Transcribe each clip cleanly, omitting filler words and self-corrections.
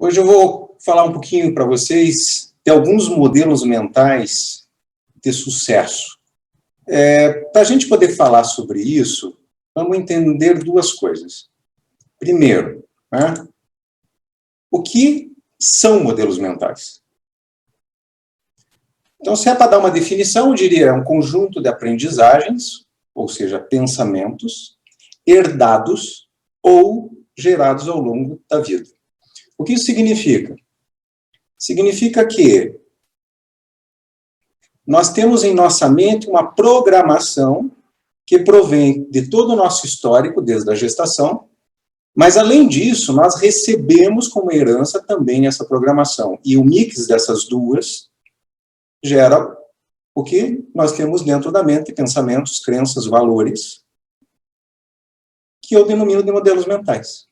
Hoje eu vou falar um pouquinho para vocês de alguns modelos mentais de sucesso. Para a gente poder falar sobre isso, vamos entender duas coisas. Primeiro, o que são modelos mentais? Então, se é para dar uma definição, eu diria é um conjunto de aprendizagens, ou seja, pensamentos, herdados ou gerados ao longo da vida. O que isso significa? Significa que nós temos em nossa mente uma programação que provém de todo o nosso histórico, desde a gestação, mas, além disso, nós recebemos como herança também essa programação. E o mix dessas duas gera o que nós temos dentro da mente, pensamentos, crenças, valores, que eu denomino de modelos mentais.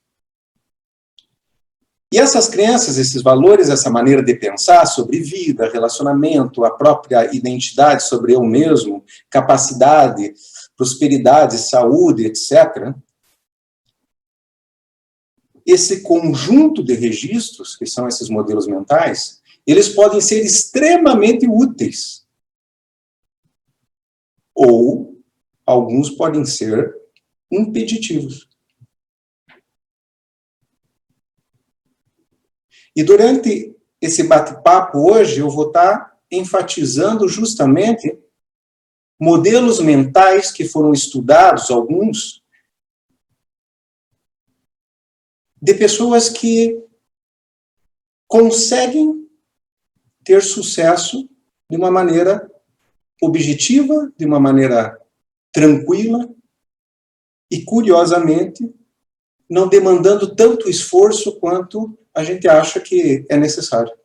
E essas crenças, esses valores, essa maneira de pensar sobre vida, relacionamento, a própria identidade sobre eu mesmo, capacidade, prosperidade, saúde, etc., esse conjunto de registros, que são esses modelos mentais, eles podem ser extremamente úteis. Ou alguns podem ser impeditivos. E durante esse bate-papo hoje, eu vou estar enfatizando justamente modelos mentais que foram estudados, alguns, de pessoas que conseguem ter sucesso de uma maneira objetiva, de uma maneira tranquila e, curiosamente, não demandando tanto esforço quanto a gente acha que é necessário.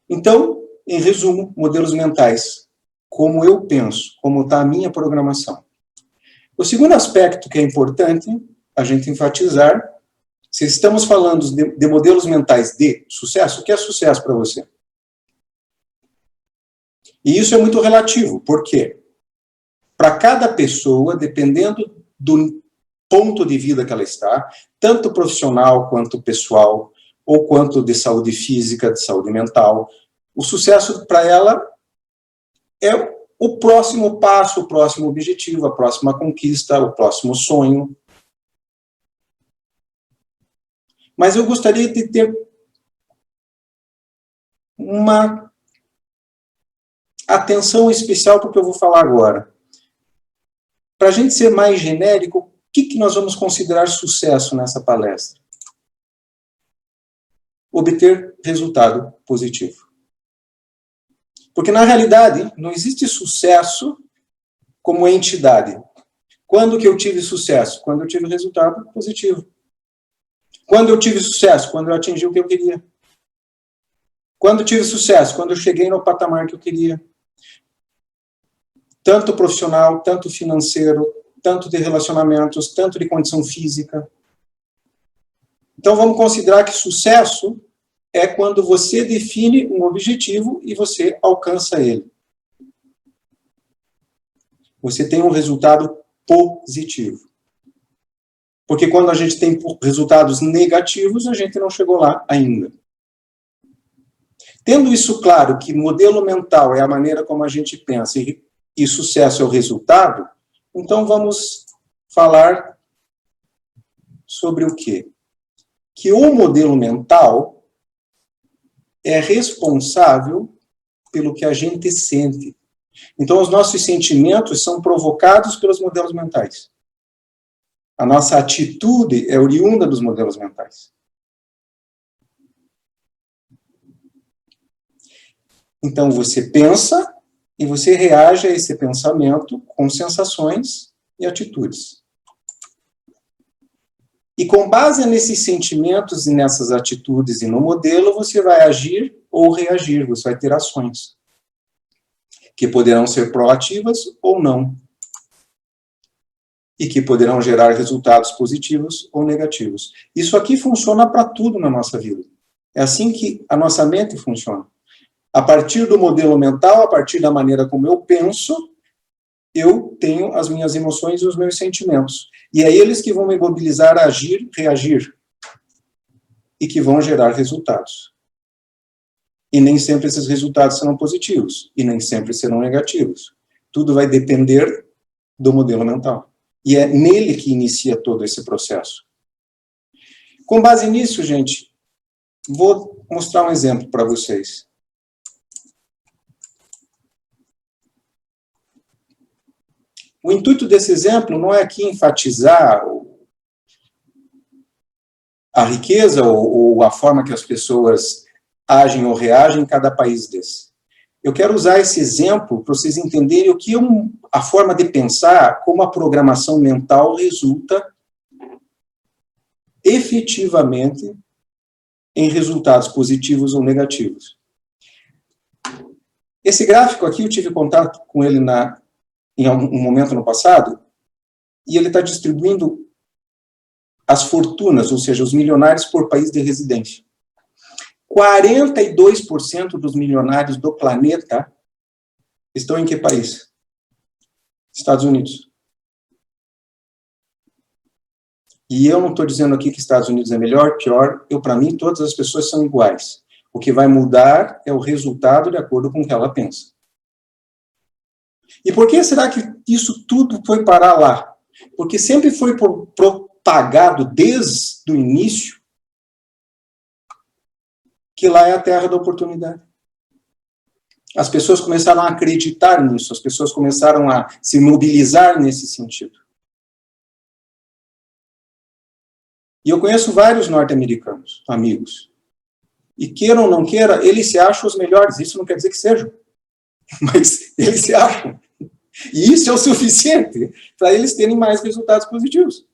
Então, em resumo, modelos mentais, como eu penso, como está a minha programação. O segundo aspecto que é importante a gente enfatizar, se estamos falando de modelos mentais de sucesso, o que é sucesso para você? E isso é muito relativo, por quê? Para cada pessoa, dependendo do ponto de vida que ela está, tanto profissional quanto pessoal, ou quanto de saúde física, de saúde mental, o sucesso para ela é o próximo passo, o próximo objetivo, a próxima conquista, o próximo sonho. Mas eu gostaria de ter uma atenção especial para o que eu vou falar agora. Para a gente ser mais genérico, o que nós vamos considerar sucesso nessa palestra? Obter resultado positivo. Porque, na realidade, não existe sucesso como entidade. Quando que eu tive sucesso? Quando eu tive resultado positivo. Quando eu tive sucesso? Quando eu atingi o que eu queria. Quando eu tive sucesso? Quando eu cheguei no patamar que eu queria. Tanto profissional, tanto financeiro, tanto de relacionamentos, tanto de condição física. Então, vamos considerar que sucesso é quando você define um objetivo e você alcança ele. Você tem um resultado positivo. Porque quando a gente tem resultados negativos, a gente não chegou lá ainda. Tendo isso claro, que modelo mental é a maneira como a gente pensa e sucesso é o resultado, então vamos falar sobre o quê? Que o modelo mental é responsável pelo que a gente sente. Então, os nossos sentimentos são provocados pelos modelos mentais. A nossa atitude é oriunda dos modelos mentais. Então, você pensa e você reage a esse pensamento com sensações e atitudes. E com base nesses sentimentos e nessas atitudes e no modelo, você vai agir ou reagir, você vai ter ações, que poderão ser proativas ou não, e que poderão gerar resultados positivos ou negativos. Isso aqui funciona para tudo na nossa vida. É assim que a nossa mente funciona. A partir do modelo mental, a partir da maneira como eu penso, eu tenho as minhas emoções e os meus sentimentos. E é eles que vão me mobilizar a agir, reagir. e que vão gerar resultados. E nem sempre esses resultados serão positivos, e nem sempre serão negativos. Tudo vai depender do modelo mental. E é nele que inicia todo esse processo. Com base nisso, gente, vou mostrar um exemplo para vocês. O intuito desse exemplo não é aqui enfatizar a riqueza ou a forma que as pessoas agem ou reagem em cada país desse. Eu quero usar esse exemplo para vocês entenderem o que a forma de pensar, como a programação mental resulta efetivamente em resultados positivos ou negativos. Esse gráfico aqui, eu tive contato com ele em algum momento no passado, e ele está distribuindo as fortunas, ou seja, os milionários por país de residência. 42% dos milionários do planeta estão em que país? Estados Unidos. E eu não estou dizendo aqui que Estados Unidos é melhor, pior. Para mim, todas as pessoas são iguais. O que vai mudar é o resultado de acordo com o que ela pensa. E por que será que isso tudo foi parar lá? Porque sempre foi propagado desde o início que lá é a terra da oportunidade. As pessoas começaram a acreditar nisso, as pessoas começaram a se mobilizar nesse sentido. E eu conheço vários norte-americanos, amigos. E queira ou não queira, eles se acham os melhores. Isso não quer dizer que sejam. Mas eles se acham. E isso é o suficiente para eles terem mais resultados positivos.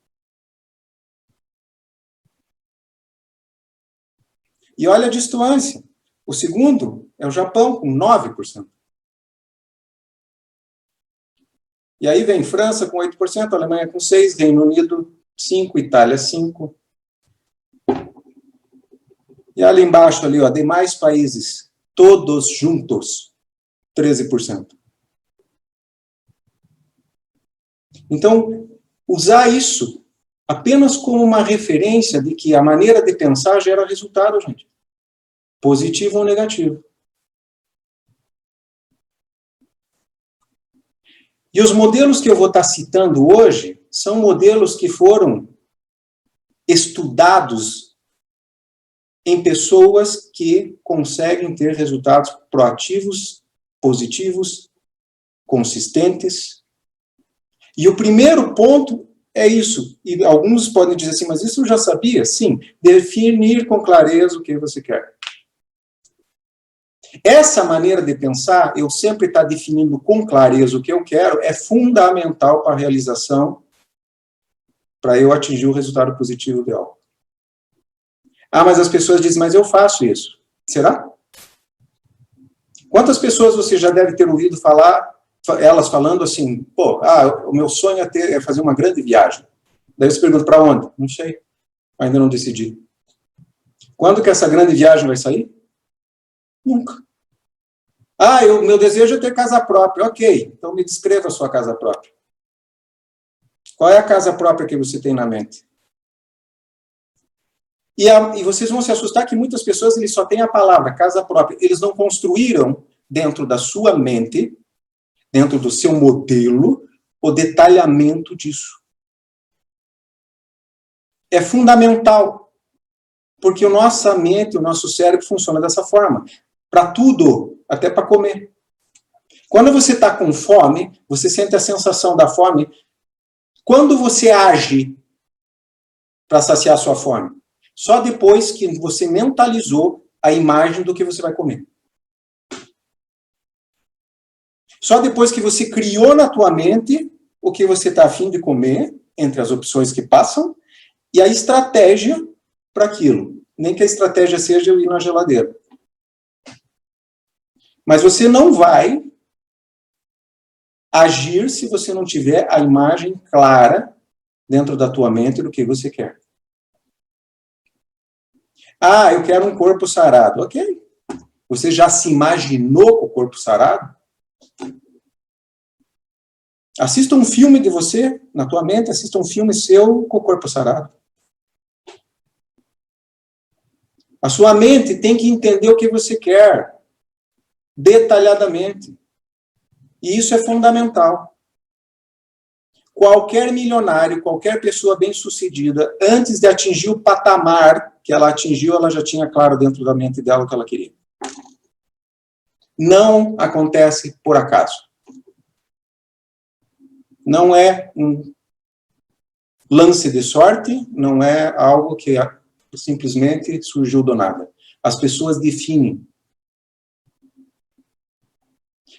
E olha a distância. O segundo é o Japão, com 9%. E aí vem França com 8%, Alemanha com 6%, Reino Unido 5%, Itália 5%. E ali embaixo, ali, ó, demais países, todos juntos, 13%. Então, usar isso apenas como uma referência de que a maneira de pensar gera resultado, gente. Positivo ou negativo. E os modelos que eu vou estar citando hoje são modelos que foram estudados em pessoas que conseguem ter resultados proativos, positivos, consistentes. E o primeiro ponto é isso. E alguns podem dizer assim, mas isso eu já sabia? Sim, definir com clareza o que você quer. Essa maneira de pensar, eu sempre estar definindo com clareza o que eu quero, é fundamental para a realização, para eu atingir o resultado positivo ideal. Ah, mas as pessoas dizem, mas eu faço isso. Será? Quantas pessoas você já deve ter ouvido falar, elas falando assim, pô, o meu sonho é fazer uma grande viagem. Daí você pergunta, para onde? Não sei. Ainda não decidi. Quando que essa grande viagem vai sair? Nunca. Meu desejo é ter casa própria. Ok, então me descreva a sua casa própria. Qual é a casa própria que você tem na mente? E vocês vão se assustar que muitas pessoas eles só têm a palavra casa própria. Eles não construíram dentro da sua mente, dentro do seu modelo, o detalhamento disso. É fundamental, porque a nossa mente, o nosso cérebro funciona dessa forma. Para tudo, até para comer. Quando você está com fome, você sente a sensação da fome. Quando você age para saciar a sua fome? Só depois que você mentalizou a imagem do que você vai comer. Só depois que você criou na tua mente o que você está a fim de comer, entre as opções que passam, e a estratégia para aquilo. Nem que a estratégia seja eu ir na geladeira. Mas você não vai agir se você não tiver a imagem clara dentro da tua mente do que você quer. Eu quero um corpo sarado. Ok. Você já se imaginou com o corpo sarado? Assista um filme de você, na tua mente, assista um filme seu com o corpo sarado. A sua mente tem que entender o que você quer, detalhadamente. E isso é fundamental. Qualquer milionário, qualquer pessoa bem-sucedida, antes de atingir o patamar que ela atingiu, ela já tinha claro dentro da mente dela o que ela queria. Não acontece por acaso. Não é um lance de sorte, não é algo que simplesmente surgiu do nada. As pessoas definem.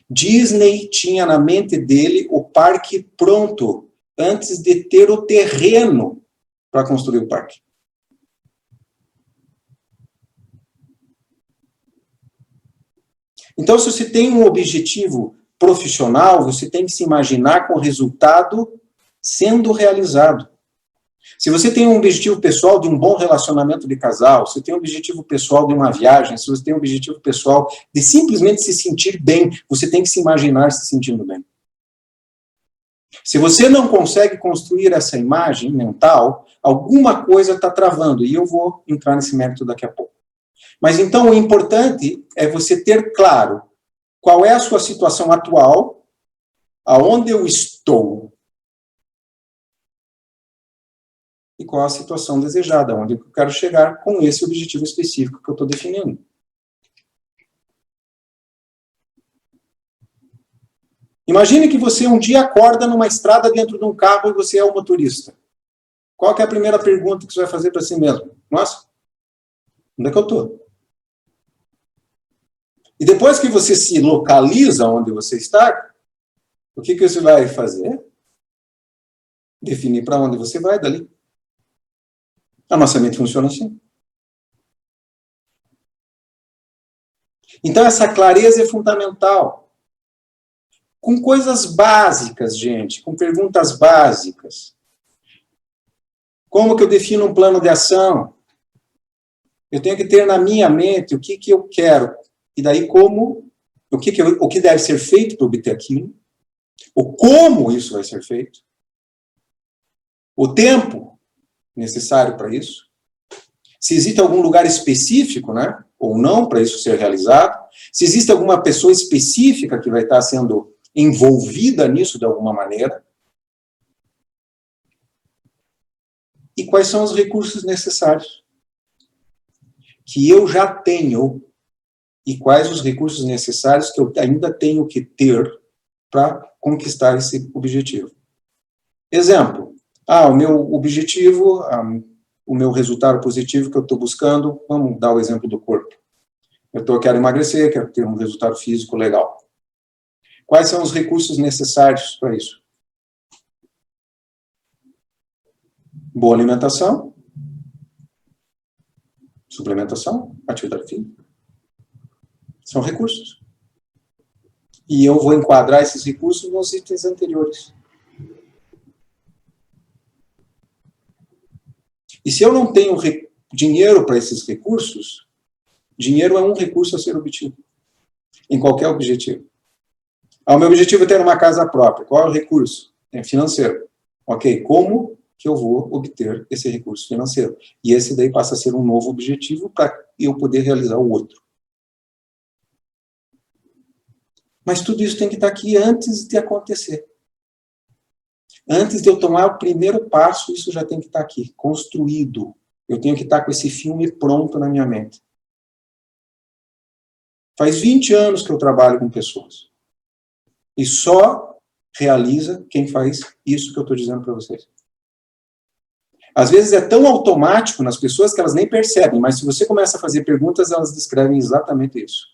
Disney tinha na mente dele o parque pronto, antes de ter o terreno para construir o parque. Então, se você tem um objetivo profissional, você tem que se imaginar com o resultado sendo realizado. Se você tem um objetivo pessoal de um bom relacionamento de casal, se você tem um objetivo pessoal de uma viagem, se você tem um objetivo pessoal de simplesmente se sentir bem, você tem que se imaginar se sentindo bem. Se você não consegue construir essa imagem mental, alguma coisa está travando, e eu vou entrar nesse mérito daqui a pouco. Mas então o importante é você ter claro qual é a sua situação atual, aonde eu estou, e qual a situação desejada, onde eu quero chegar com esse objetivo específico que eu estou definindo. Imagine que você um dia acorda numa estrada dentro de um carro e você é o motorista. Qual que é a primeira pergunta que você vai fazer para si mesmo? Nossa, onde é que eu estou? E depois que você se localiza onde você está, o que você vai fazer? Definir para onde você vai dali. A nossa mente funciona assim. Então, essa clareza é fundamental. Com coisas básicas, gente, com perguntas básicas. Como que eu defino um plano de ação? Eu tenho que ter na minha mente o que eu quero. E daí o que deve ser feito para obter aquilo. O como isso vai ser feito. O tempo necessário para isso. Se existe algum lugar específico, né, ou não, para isso ser realizado. Se existe alguma pessoa específica que vai estar sendo envolvida nisso de alguma maneira. E quais são os recursos necessários que eu já tenho e quais os recursos necessários que eu ainda tenho que ter para conquistar esse objetivo. Exemplo, o meu objetivo, o meu resultado positivo que eu estou buscando, vamos dar o exemplo do corpo. Eu quero emagrecer, quero ter um resultado físico legal. Quais são os recursos necessários para isso? Boa alimentação, suplementação, atividade física. São recursos. E eu vou enquadrar esses recursos nos itens anteriores. E se eu não tenho dinheiro para esses recursos, dinheiro é um recurso a ser obtido. Em qualquer objetivo. O meu objetivo é ter uma casa própria. Qual é o recurso? É financeiro. Ok, como que eu vou obter esse recurso financeiro? E esse daí passa a ser um novo objetivo para eu poder realizar o outro. Mas tudo isso tem que estar aqui antes de acontecer. Antes de eu tomar o primeiro passo, isso já tem que estar aqui, construído. Eu tenho que estar com esse filme pronto na minha mente. Faz 20 anos que eu trabalho com pessoas. E só realiza quem faz isso que eu estou dizendo para vocês. Às vezes é tão automático nas pessoas que elas nem percebem, mas se você começa a fazer perguntas, elas descrevem exatamente isso.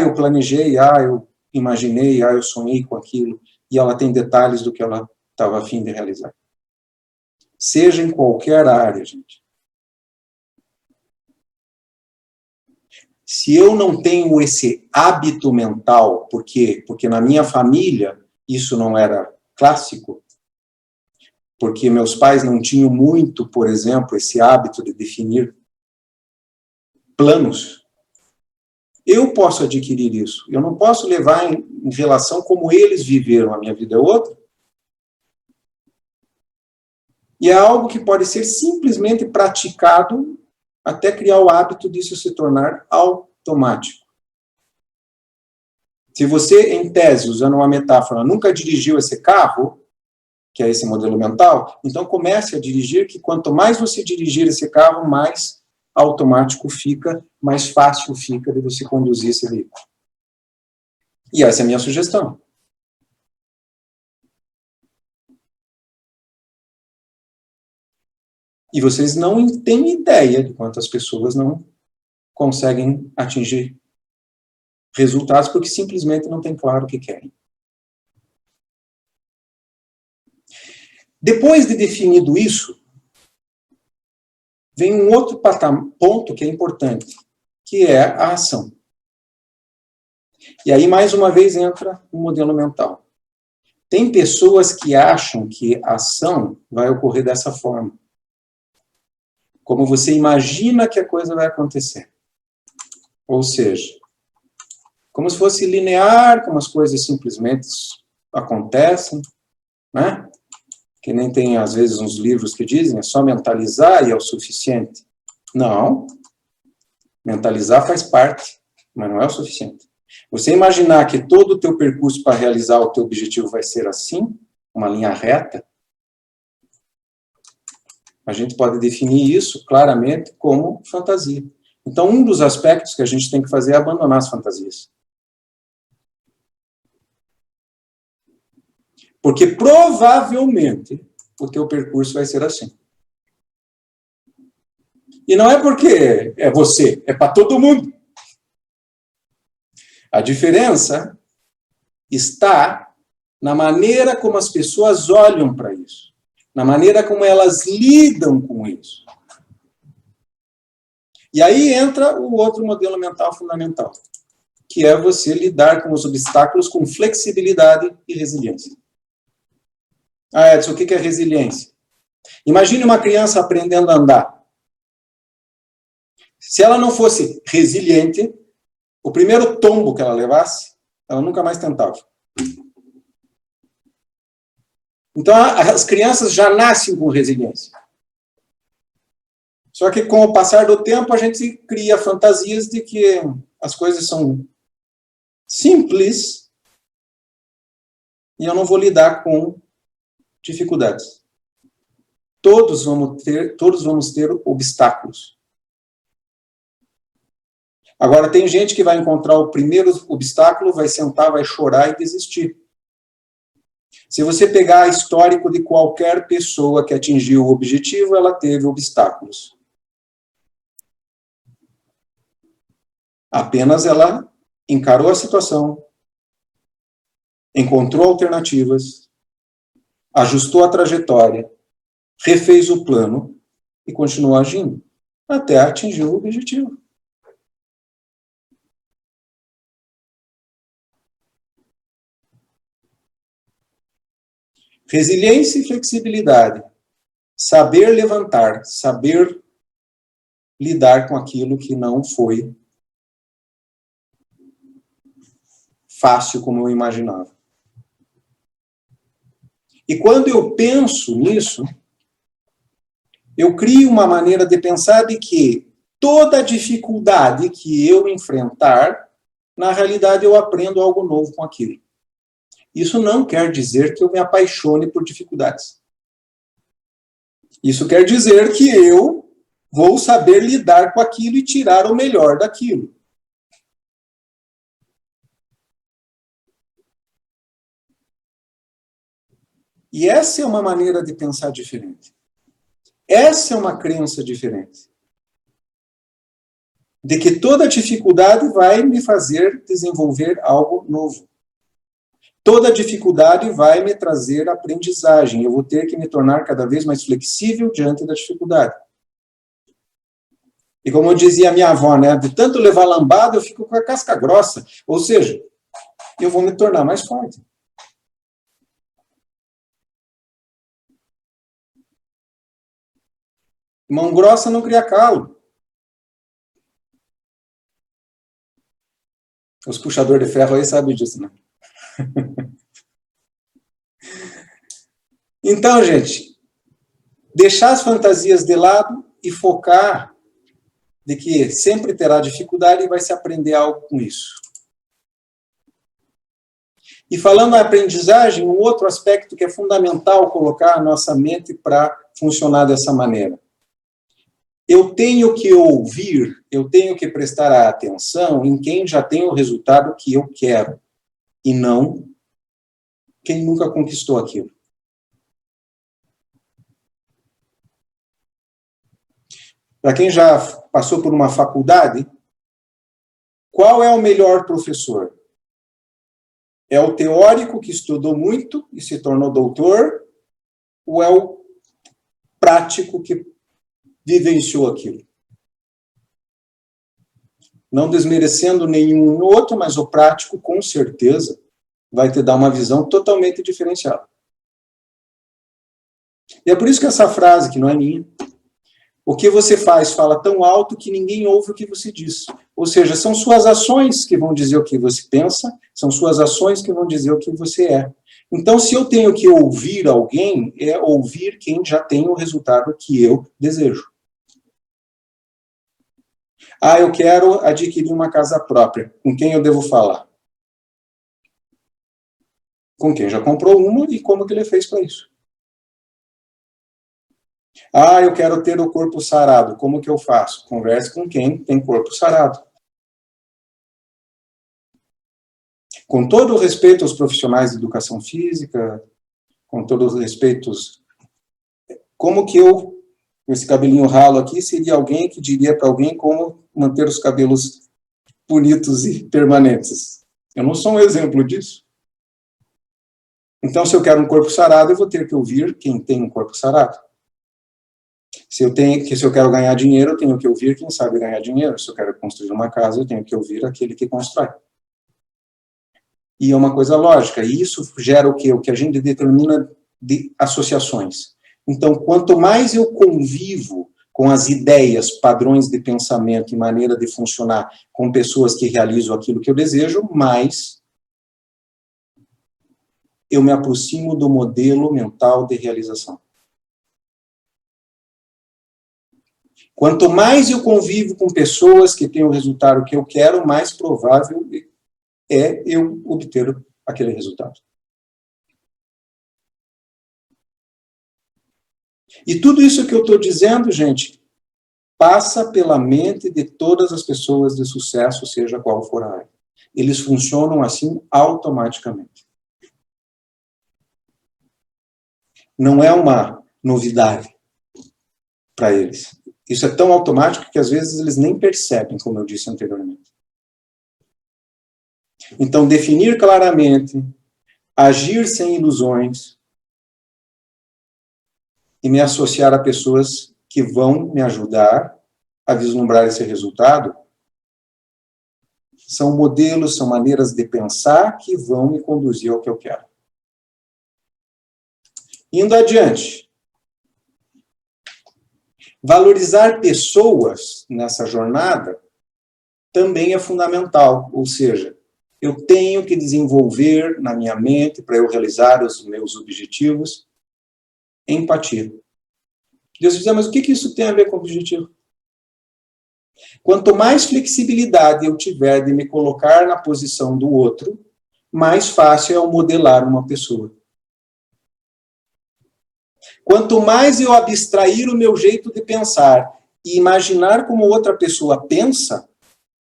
Eu planejei, eu imaginei, eu sonhei com aquilo, e ela tem detalhes do que ela estava a fim de realizar. Seja em qualquer área, gente. Se eu não tenho esse hábito mental, por quê? Porque na minha família isso não era clássico, porque meus pais não tinham muito, por exemplo, esse hábito de definir planos. Eu posso adquirir isso. Eu não posso levar em relação como eles viveram. A minha vida é outra. E é algo que pode ser simplesmente praticado até criar o hábito disso se tornar automático. Se você, em tese, usando uma metáfora, nunca dirigiu esse carro, que é esse modelo mental, então comece a dirigir, que quanto mais você dirigir esse carro, mais automático fica, mais fácil fica de você conduzir esse veículo. E essa é a minha sugestão. E vocês não têm ideia de quantas pessoas não conseguem atingir resultados porque simplesmente não tem claro o que querem. Depois de definido isso, vem um outro ponto que é importante, que é a ação. E aí, mais uma vez, entra o modelo mental. Tem pessoas que acham que a ação vai ocorrer dessa forma. Como você imagina que a coisa vai acontecer. Ou seja, como se fosse linear, como as coisas simplesmente acontecem, né? Que nem tem, às vezes, uns livros que dizem, é só mentalizar e é o suficiente. Não. Mentalizar faz parte, mas não é o suficiente. Você imaginar que todo o teu percurso para realizar o teu objetivo vai ser assim, uma linha reta, a gente pode definir isso claramente como fantasia. Então, um dos aspectos que a gente tem que fazer é abandonar as fantasias. Porque provavelmente o teu percurso vai ser assim. E não é porque é você, é para todo mundo. A diferença está na maneira como as pessoas olham para isso, na maneira como elas lidam com isso. E aí entra o outro modelo mental fundamental, que é você lidar com os obstáculos com flexibilidade e resiliência. Ah, Edson, o que é resiliência? Imagine uma criança aprendendo a andar. Se ela não fosse resiliente, o primeiro tombo que ela levasse, ela nunca mais tentava. Então, as crianças já nascem com resiliência. Só que, com o passar do tempo, a gente cria fantasias de que as coisas são simples e eu não vou lidar com dificuldades. Todos vamos ter obstáculos. Agora, tem gente que vai encontrar o primeiro obstáculo, vai sentar, vai chorar e desistir. Se você pegar histórico de qualquer pessoa que atingiu o objetivo, ela teve obstáculos. Apenas ela encarou a situação, encontrou alternativas, ajustou a trajetória, refez o plano e continuou agindo até atingir o objetivo. Resiliência e flexibilidade. Saber levantar, saber lidar com aquilo que não foi fácil como eu imaginava. E quando eu penso nisso, eu crio uma maneira de pensar de que toda dificuldade que eu enfrentar, na realidade eu aprendo algo novo com aquilo. Isso não quer dizer que eu me apaixone por dificuldades. Isso quer dizer que eu vou saber lidar com aquilo e tirar o melhor daquilo. E essa é uma maneira de pensar diferente. Essa é uma crença diferente. De que toda dificuldade vai me fazer desenvolver algo novo. Toda dificuldade vai me trazer aprendizagem. Eu vou ter que me tornar cada vez mais flexível diante da dificuldade. E como dizia minha avó, né, de tanto levar lambada, eu fico com a casca grossa. Ou seja, eu vou me tornar mais forte. Mão grossa não cria calo. Os puxadores de ferro aí sabem disso, né? Então, gente, deixar as fantasias de lado e focar de que sempre terá dificuldade e vai se aprender algo com isso. E falando em aprendizagem, um outro aspecto que é fundamental colocar a nossa mente para funcionar dessa maneira. Eu tenho que ouvir, eu tenho que prestar atenção em quem já tem o resultado que eu quero, e não quem nunca conquistou aquilo. Para quem já passou por uma faculdade, qual é o melhor professor? É o teórico que estudou muito e se tornou doutor, ou é o prático que vivenciou aquilo? Não desmerecendo nenhum no outro, mas o prático, com certeza, vai te dar uma visão totalmente diferenciada. E é por isso que essa frase, que não é minha, o que você faz fala tão alto que ninguém ouve o que você diz. Ou seja, são suas ações que vão dizer o que você pensa, são suas ações que vão dizer o que você é. Então, se eu tenho que ouvir alguém, é ouvir quem já tem o resultado que eu desejo. Ah, eu quero adquirir uma casa própria. Com quem eu devo falar? Com quem já comprou uma e como que ele fez para isso. Ah, eu quero ter o corpo sarado. Como que eu faço? Converse com quem tem corpo sarado. Com todo o respeito aos profissionais de educação física, com todo o respeito, como que eu, com esse cabelinho ralo aqui, seria alguém que diria para alguém como manter os cabelos bonitos e permanentes? Eu não sou um exemplo disso. Então, se eu quero um corpo sarado, eu vou ter que ouvir quem tem um corpo sarado. Se eu quero ganhar dinheiro, eu tenho que ouvir quem sabe ganhar dinheiro. Se eu quero construir uma casa, eu tenho que ouvir aquele que constrói. E é uma coisa lógica. E isso gera o quê? O que a gente determina de associações. Então, quanto mais eu convivo com as ideias, padrões de pensamento e maneira de funcionar com pessoas que realizam aquilo que eu desejo, mais eu me aproximo do modelo mental de realização. Quanto mais eu convivo com pessoas que têm o resultado que eu quero, mais provável é eu obter aquele resultado. E tudo isso que eu estou dizendo, gente, passa pela mente de todas as pessoas de sucesso, seja qual for a área. Eles funcionam assim automaticamente. Não é uma novidade para eles. Isso é tão automático que às vezes eles nem percebem, como eu disse anteriormente. Então, definir claramente, agir sem ilusões e me associar a pessoas que vão me ajudar a vislumbrar esse resultado são modelos, são maneiras de pensar que vão me conduzir ao que eu quero. Indo adiante. Valorizar pessoas nessa jornada também é fundamental, ou seja, eu tenho que desenvolver na minha mente, para eu realizar os meus objetivos, empatia. Deus diz, mas o que isso tem a ver com objetivo? Quanto mais flexibilidade eu tiver de me colocar na posição do outro, mais fácil é eu modelar uma pessoa. Quanto mais eu abstrair o meu jeito de pensar e imaginar como outra pessoa pensa,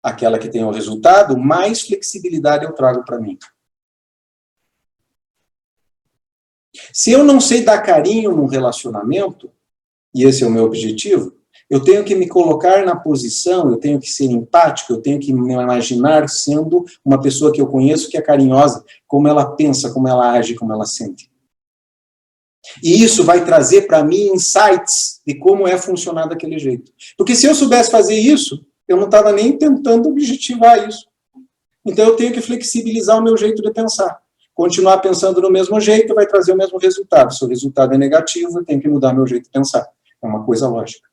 aquela que tem o resultado, mais flexibilidade eu trago para mim. Se eu não sei dar carinho num relacionamento, e esse é o meu objetivo, eu tenho que me colocar na posição, eu tenho que ser empático, eu tenho que me imaginar sendo uma pessoa que eu conheço que é carinhosa, como ela pensa, como ela age, como ela sente. E isso vai trazer para mim insights de como é funcionar daquele jeito. Porque se eu soubesse fazer isso, eu não estava nem tentando objetivar isso. Então eu tenho que flexibilizar o meu jeito de pensar. Continuar pensando no mesmo jeito vai trazer o mesmo resultado. Se o resultado é negativo, eu tenho que mudar meu jeito de pensar. É uma coisa lógica.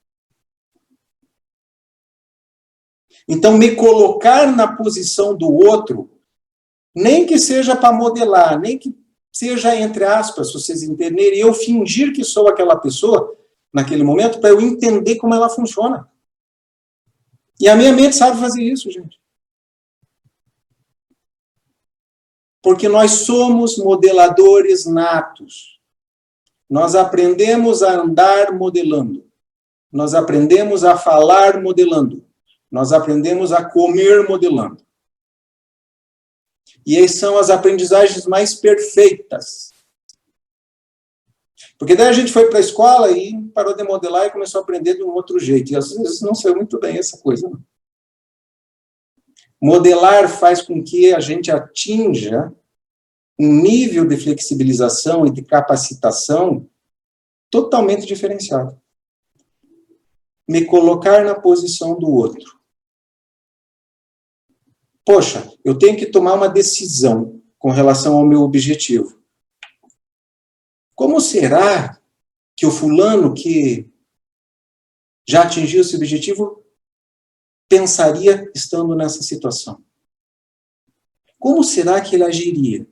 Então, me colocar na posição do outro, nem que seja para modelar, nem que seja, entre aspas, se vocês entenderem, eu fingir que sou aquela pessoa, naquele momento, para eu entender como ela funciona. E a minha mente sabe fazer isso, gente. Porque nós somos modeladores natos. Nós aprendemos a andar modelando. Nós aprendemos a falar modelando. Nós aprendemos a comer modelando. E aí são as aprendizagens mais perfeitas. Porque daí a gente foi para a escola e parou de modelar e começou a aprender de um outro jeito. E às vezes não saiu muito bem essa coisa. Não. Modelar faz com que a gente atinja um nível de flexibilização e de capacitação totalmente diferenciado. Me colocar na posição do outro. Poxa, eu tenho que tomar uma decisão com relação ao meu objetivo. Como será que o fulano que já atingiu esse objetivo pensaria estando nessa situação? Como será que ele agiria?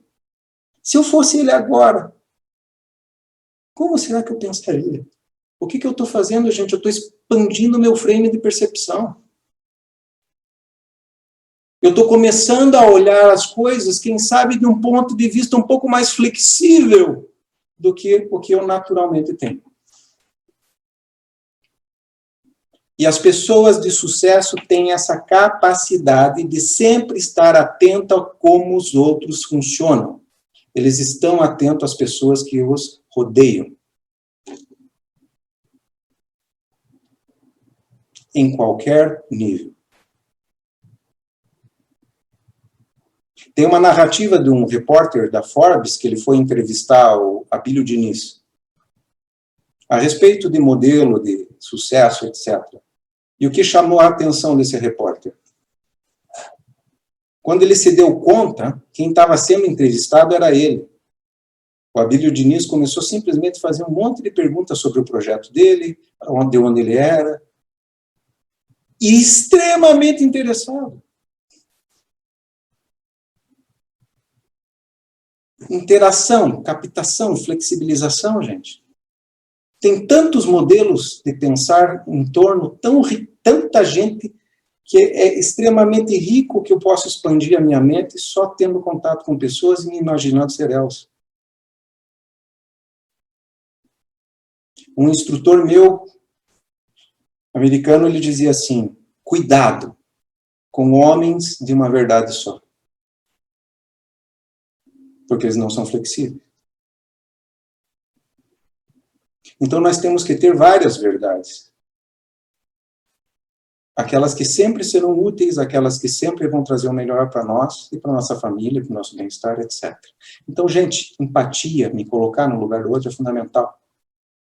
Se eu fosse ele agora, como será que eu pensaria? O que eu estou fazendo, gente? Eu estou expandindo meu frame de percepção. Eu estou começando a olhar as coisas, quem sabe, de um ponto de vista um pouco mais flexível do que o que eu naturalmente tenho. E as pessoas de sucesso têm essa capacidade de sempre estar atento a como os outros funcionam. Eles estão atentos às pessoas que os rodeiam. Em qualquer nível. Tem uma narrativa de um repórter da Forbes, que ele foi entrevistar o Abílio Diniz, a respeito de modelo, de sucesso, etc. E o que chamou a atenção desse repórter? Quando ele se deu conta, quem estava sendo entrevistado era ele. O Abílio Diniz começou simplesmente a fazer um monte de perguntas sobre o projeto dele, de onde ele era, e extremamente interessado. Interação, captação, flexibilização, gente. Tem tantos modelos de pensar em torno, tanta gente que é extremamente rico que eu posso expandir a minha mente só tendo contato com pessoas e me imaginando ser elas. Um instrutor meu, americano, ele dizia assim, cuidado com homens de uma verdade só. Porque eles não são flexíveis. Então nós temos que ter várias verdades. Aquelas que sempre serão úteis, aquelas que sempre vão trazer o melhor para nós e para nossa família, para o nosso bem-estar, etc. Então, gente, empatia, me colocar no lugar do outro é fundamental.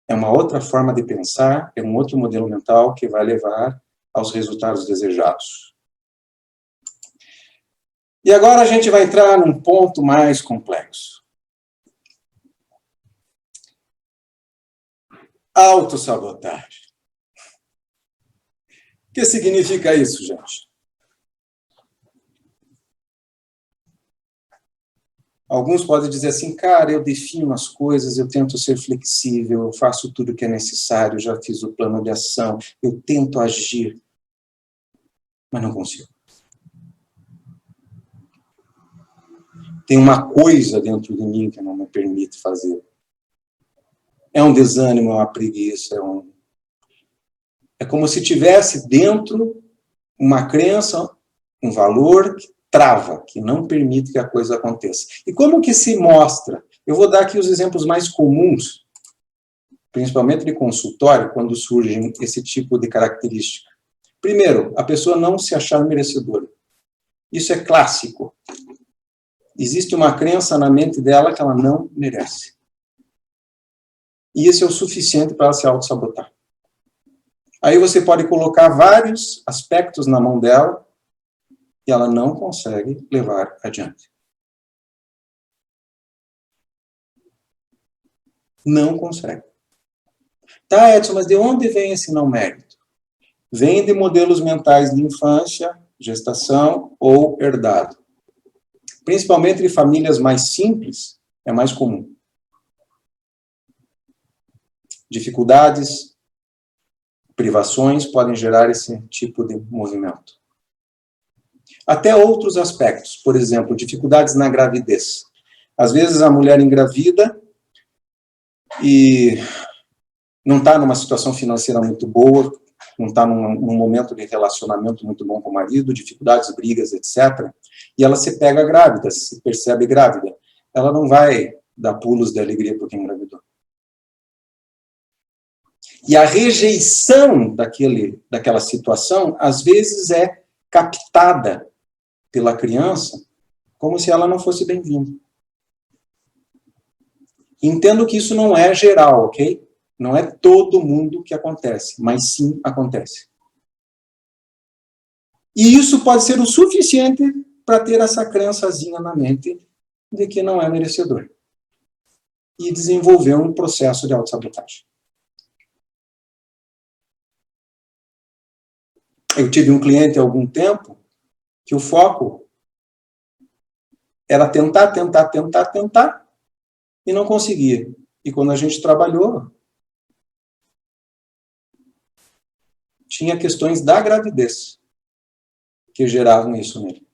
É uma outra forma de pensar, é um outro modelo mental que vai levar aos resultados desejados. E agora a gente vai entrar num ponto mais complexo. Autossabotagem. O que significa isso, gente? Alguns podem dizer assim, cara, eu defino as coisas, eu tento ser flexível, eu faço tudo o que é necessário, já fiz o plano de ação, eu tento agir, mas não consigo. Tem uma coisa dentro de mim que não me permite fazer. É um desânimo, é uma preguiça, é como se tivesse dentro uma crença, um valor que trava, que não permite que a coisa aconteça. E como que se mostra? Eu vou dar aqui os exemplos mais comuns, principalmente de consultório, quando surge esse tipo de característica. Primeiro, a pessoa não se achar merecedora. Isso é clássico. Existe uma crença na mente dela que ela não merece. E isso é o suficiente para ela se auto-sabotar. Aí você pode colocar vários aspectos na mão dela e ela não consegue levar adiante. Não consegue. Tá, Edson, mas de onde vem esse não mérito? Vem de modelos mentais de infância, gestação ou herdado. Principalmente de famílias mais simples, é mais comum. Dificuldades, privações podem gerar esse tipo de movimento. Até outros aspectos, por exemplo, dificuldades na gravidez. Às vezes a mulher engravida e não está numa situação financeira muito boa, não está num momento de relacionamento muito bom com o marido, dificuldades, brigas, etc. E ela se pega grávida, se percebe grávida. Ela não vai dar pulos de alegria porque engravidou. E a rejeição daquela situação, às vezes, é captada pela criança como se ela não fosse bem-vinda. Entendo que isso não é geral, ok? Não é todo mundo que acontece, mas sim acontece. E isso pode ser o suficiente para ter essa crençazinha na mente de que não é merecedor. E desenvolver um processo de autossabotagem. Eu tive um cliente há algum tempo que o foco era tentar e não conseguia. E quando a gente trabalhou, tinha questões da gravidez que geravam isso nele.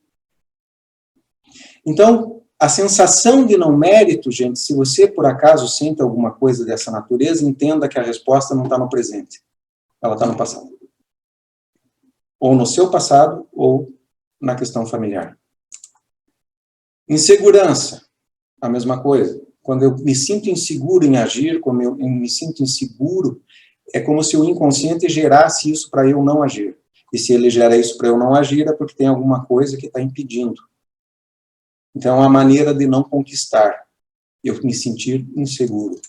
Então, a sensação de não mérito, gente, se você por acaso sente alguma coisa dessa natureza, entenda que a resposta não está no presente. Ela está no passado. Ou no seu passado, ou na questão familiar. Insegurança, a mesma coisa. Quando eu me sinto inseguro em agir, quando eu me sinto inseguro, é como se o inconsciente gerasse isso para eu não agir. E se ele gera isso para eu não agir, é porque tem alguma coisa que está impedindo. Então, é uma maneira de não conquistar. Eu me sentir inseguro.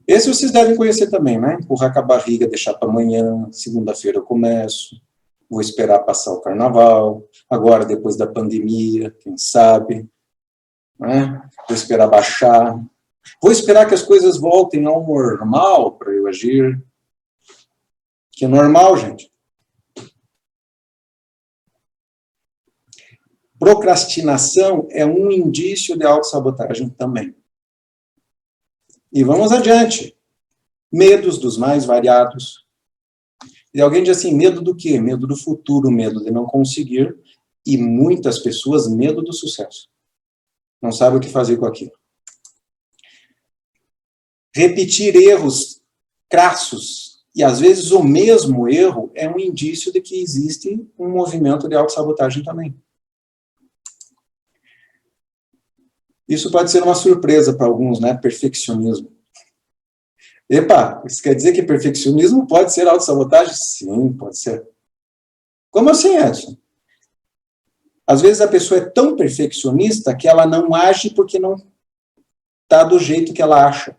Esse vocês devem conhecer também, né? Empurrar com a barriga, deixar para amanhã, segunda-feira eu começo, vou esperar passar o carnaval, agora depois da pandemia, quem sabe, né? Vou esperar baixar, vou esperar que as coisas voltem ao normal para eu agir. Que é normal, gente. Procrastinação é um indício de autossabotagem também. E vamos adiante. Medos dos mais variados. E alguém diz assim, medo do quê? Medo do futuro, medo de não conseguir. E muitas pessoas, medo do sucesso. Não sabem o que fazer com aquilo. Repetir erros crassos, e às vezes o mesmo erro, é um indício de que existe um movimento de autossabotagem também. Isso pode ser uma surpresa para alguns, né? Perfeccionismo. Epa, isso quer dizer que perfeccionismo pode ser autossabotagem? Sim, pode ser. Como assim, Edson? Às vezes a pessoa é tão perfeccionista que ela não age porque não está do jeito que ela acha.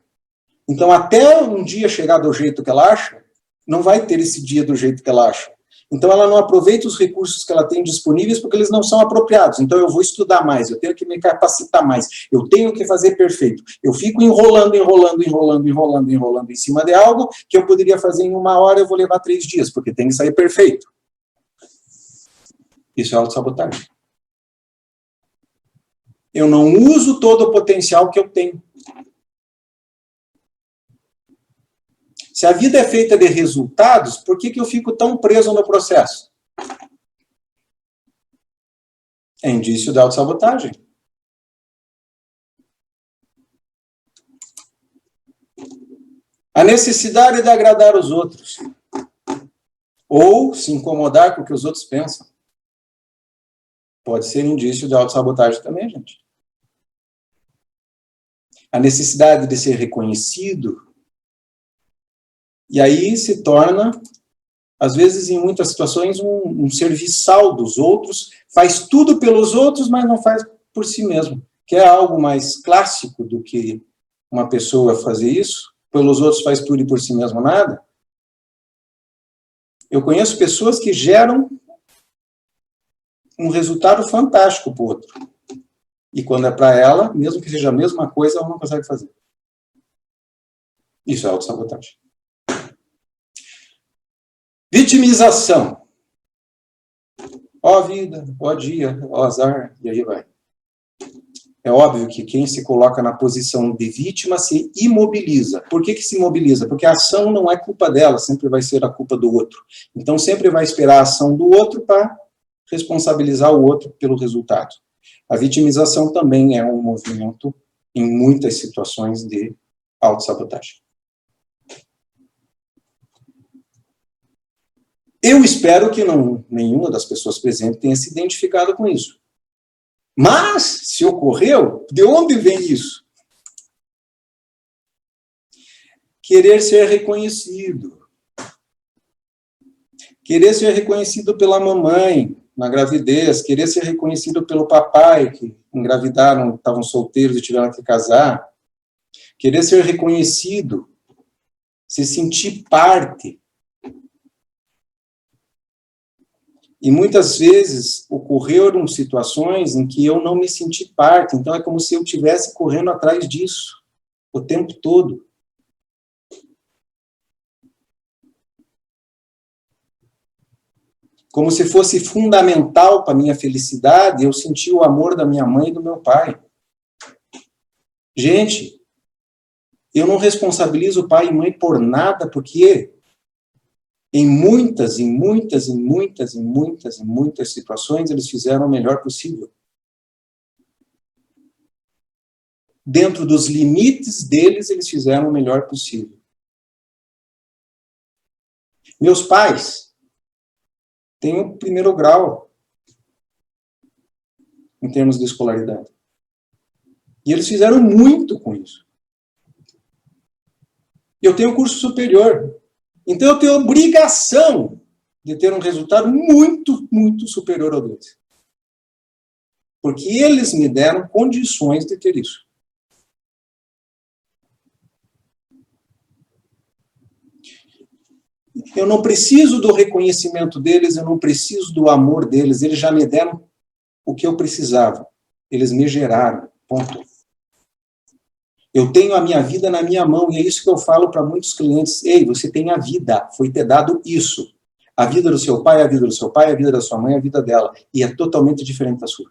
Então, até um dia chegar do jeito que ela acha, não vai ter esse dia do jeito que ela acha. Então, ela não aproveita os recursos que ela tem disponíveis porque eles não são apropriados. Então, eu vou estudar mais, eu tenho que me capacitar mais, eu tenho que fazer perfeito. Eu fico enrolando em cima de algo que eu poderia fazer em 1 hora, eu vou levar 3 dias, porque tem que sair perfeito. Isso é autossabotagem. Eu não uso todo o potencial que eu tenho. Se a vida é feita de resultados, por que eu fico tão preso no processo? É indício de autossabotagem. A necessidade de agradar os outros. Ou se incomodar com o que os outros pensam. Pode ser indício de autossabotagem também, gente. A necessidade de ser reconhecido. E aí se torna, às vezes, em muitas situações, um serviçal dos outros, faz tudo pelos outros, mas não faz por si mesmo. Que é algo mais clássico do que uma pessoa fazer isso, pelos outros faz tudo e por si mesmo nada. Eu conheço pessoas que geram um resultado fantástico para o outro. E quando é para ela, mesmo que seja a mesma coisa, ela não consegue fazer. Isso é autossabotagem. Vitimização. Ó vida, ó dia, ó azar, e aí vai. É óbvio que quem se coloca na posição de vítima se imobiliza. Por que se imobiliza? Porque a ação não é culpa dela, sempre vai ser a culpa do outro. Então, sempre vai esperar a ação do outro para responsabilizar o outro pelo resultado. A vitimização também é um movimento em muitas situações de autossabotagem. Eu espero que nenhuma das pessoas presentes tenha se identificado com isso. Mas, se ocorreu, de onde vem isso? Querer ser reconhecido. Querer ser reconhecido pela mamãe na gravidez, querer ser reconhecido pelo papai, que engravidaram, estavam solteiros e tiveram que casar. Querer ser reconhecido, se sentir parte. E muitas vezes ocorreram situações em que eu não me senti parte, então é como se eu estivesse correndo atrás disso o tempo todo. Como se fosse fundamental para a minha felicidade eu sentir o amor da minha mãe e do meu pai. Gente, eu não responsabilizo pai e mãe por nada, porque em muitas situações eles fizeram o melhor possível. Dentro dos limites deles, eles fizeram o melhor possível. Meus pais têm o primeiro grau em termos de escolaridade. E eles fizeram muito com isso. Eu tenho curso superior. Então eu tenho obrigação de ter um resultado muito superior ao deles. Porque eles me deram condições de ter isso. Eu não preciso do reconhecimento deles, eu não preciso do amor deles, eles já me deram o que eu precisava. Eles me geraram, ponto. Eu tenho a minha vida na minha mão, e é isso que eu falo para muitos clientes. Ei, você tem a vida, foi ter dado isso. A vida do seu pai, a vida do seu pai, a vida da sua mãe, a vida dela. E é totalmente diferente da sua.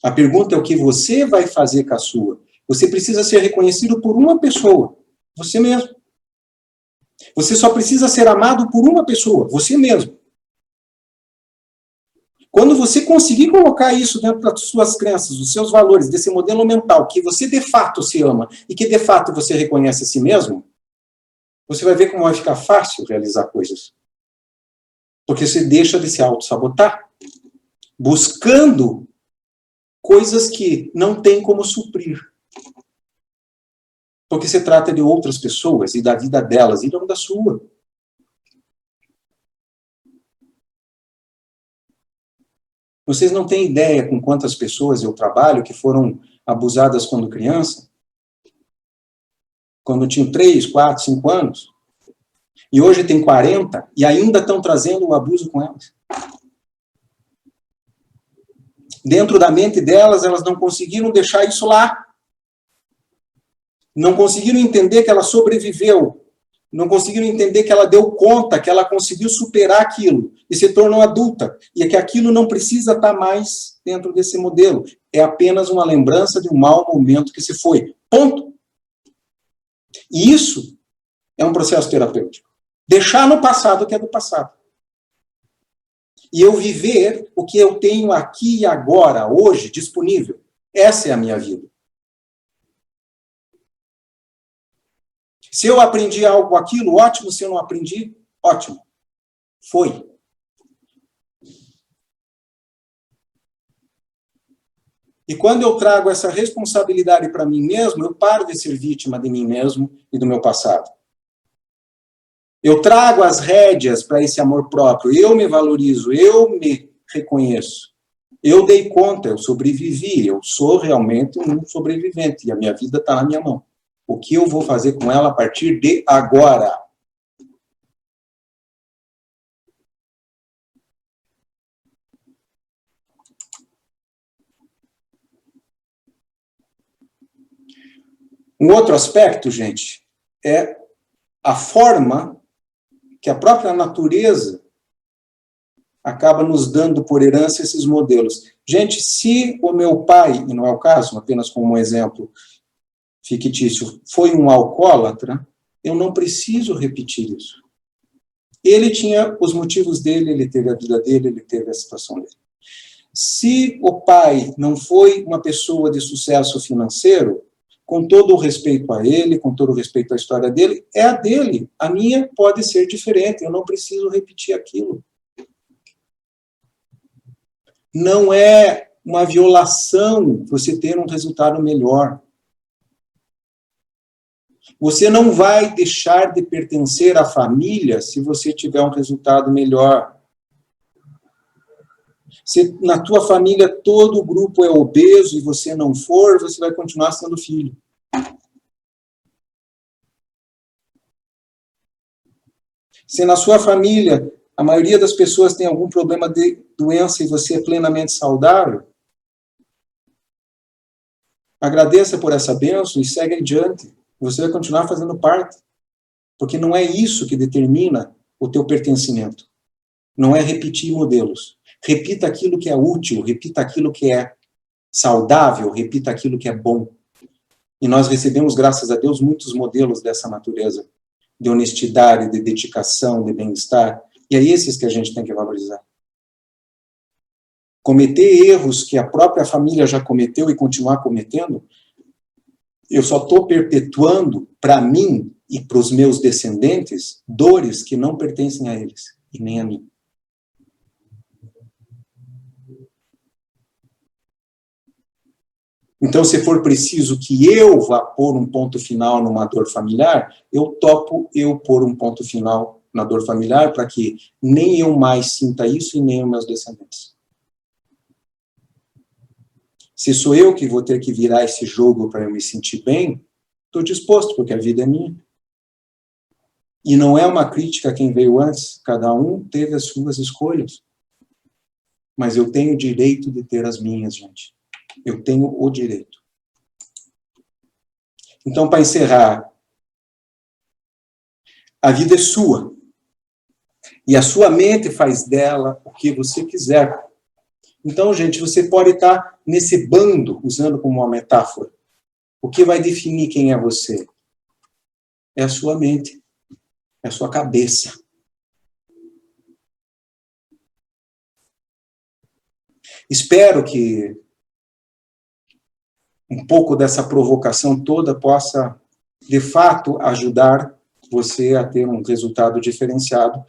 A pergunta é o que você vai fazer com a sua. Você precisa ser reconhecido por uma pessoa, você mesmo. Você só precisa ser amado por uma pessoa, você mesmo. Quando você conseguir colocar isso dentro das suas crenças, dos seus valores, desse modelo mental, que você de fato se ama e que de fato você reconhece a si mesmo, você vai ver como vai ficar fácil realizar coisas. Porque você deixa de se auto-sabotar, buscando coisas que não tem como suprir. Porque se trata de outras pessoas e da vida delas, e não da sua. Vocês não têm ideia com quantas pessoas eu trabalho que foram abusadas quando criança, quando tinham 3, 4, 5 anos, e hoje tem 40, e ainda estão trazendo o abuso com elas. Dentro da mente delas, elas não conseguiram deixar isso lá. Não conseguiram entender que ela sobreviveu. Não conseguiram entender que ela deu conta, que ela conseguiu superar aquilo e se tornou adulta. E é que aquilo não precisa estar mais dentro desse modelo. É apenas uma lembrança de um mau momento que se foi. Ponto. E isso é um processo terapêutico. Deixar no passado o que é do passado. E eu viver o que eu tenho aqui e agora, hoje, disponível. Essa é a minha vida. Se eu aprendi algo, aquilo, ótimo. Se eu não aprendi, ótimo. Foi. E quando eu trago essa responsabilidade para mim mesmo, eu paro de ser vítima de mim mesmo e do meu passado. Eu trago as rédeas para esse amor próprio. Eu me valorizo, eu me reconheço. Eu dei conta, eu sobrevivi, eu sou realmente um sobrevivente e a minha vida está na minha mão. O que eu vou fazer com ela a partir de agora? Um outro aspecto, gente, é a forma que a própria natureza acaba nos dando por herança esses modelos. Gente, se o meu pai, e não é o caso, apenas como um exemplo fictício, foi um alcoólatra, eu não preciso repetir isso. Ele tinha os motivos dele, ele teve a vida dele, ele teve a situação dele. Se o pai não foi uma pessoa de sucesso financeiro, com todo o respeito a ele, com todo o respeito à história dele, é a dele. A minha pode ser diferente, eu não preciso repetir aquilo. Não é uma violação você ter um resultado melhor. Você não vai deixar de pertencer à família se você tiver um resultado melhor. Se na tua família todo o grupo é obeso e você não for, você vai continuar sendo filho. Se na sua família a maioria das pessoas tem algum problema de doença e você é plenamente saudável, agradeça por essa bênção e segue adiante. Você vai continuar fazendo parte. Porque não é isso que determina o teu pertencimento. Não é repetir modelos. Repita aquilo que é útil, repita aquilo que é saudável, repita aquilo que é bom. E nós recebemos, graças a Deus, muitos modelos dessa natureza, de honestidade, de dedicação, de bem-estar. E é esses que a gente tem que valorizar. Cometer erros que a própria família já cometeu e continuar cometendo, eu só estou perpetuando para mim e para os meus descendentes dores que não pertencem a eles e nem a mim. Então, se for preciso que eu vá pôr um ponto final numa dor familiar, eu topo eu pôr um ponto final na dor familiar para que nem eu mais sinta isso e nem os meus descendentes. Se sou eu que vou ter que virar esse jogo para eu me sentir bem, estou disposto, porque a vida é minha. E não é uma crítica a quem veio antes, cada um teve as suas escolhas. Mas eu tenho o direito de ter as minhas, gente. Eu tenho o direito. Então, para encerrar, a vida é sua. E a sua mente faz dela o que você quiser. Então, gente, você pode estar nesse bando, usando como uma metáfora. O que vai definir quem é você? É a sua mente. É a sua cabeça. Espero que um pouco dessa provocação toda possa, de fato, ajudar você a ter um resultado diferenciado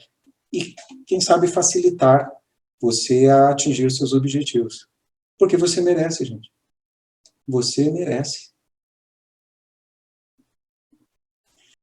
e, quem sabe, facilitar você a atingir seus objetivos. Porque você merece, gente. Você merece.